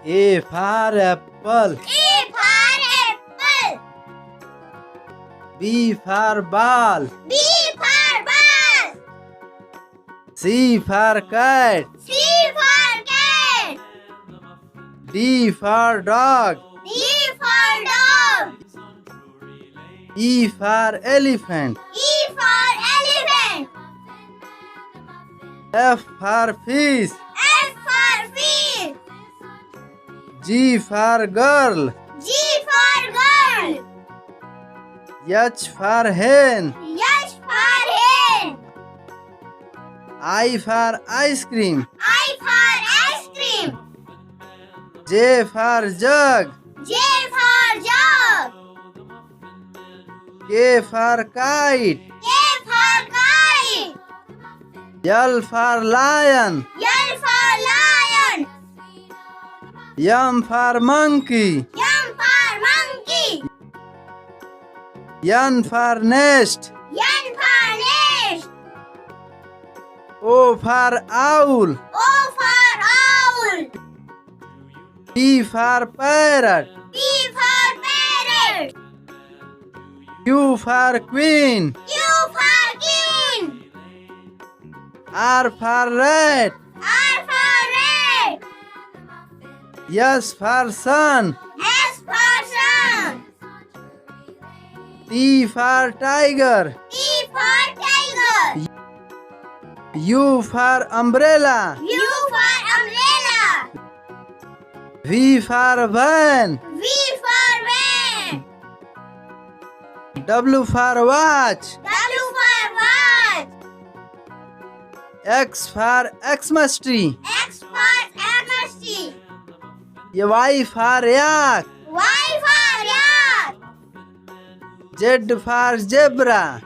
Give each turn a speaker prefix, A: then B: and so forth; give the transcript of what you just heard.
A: A for apple.
B: A for apple.
A: B for ball.
B: B for ball.
A: C for cat.
B: C for cat.
A: D for dog.
B: D for dog.
A: E for elephant.
B: E for elephant.
A: F for fish.
B: F for fish.
A: G for girl.
B: G for girl.
A: H for hen.
B: H for hen.
A: I for ice cream.
B: I for ice cream.
A: J for jug.
B: J for jug.
A: K for kite.
B: K for kite.
A: L for lion.
B: L for lion.
A: M for monkey.
B: M for monkey.
A: N for nest.
B: N for nest.
A: O for owl.
B: O for owl.
A: P for parrot.
B: P for parrot.
A: Q for queen.
B: Q for king.
A: R for rat.
B: R for rat.
A: S for sun.
B: S for sun.
A: T for tiger.
B: T for tiger.
A: U for umbrella.
B: U for umbrella.
A: V for van.
B: V for van.
A: W for watch.
B: W for watch.
A: X for Xmas tree.
B: X for amnesty.
A: Y for yak.
B: Y for yak.
A: Z for zebra.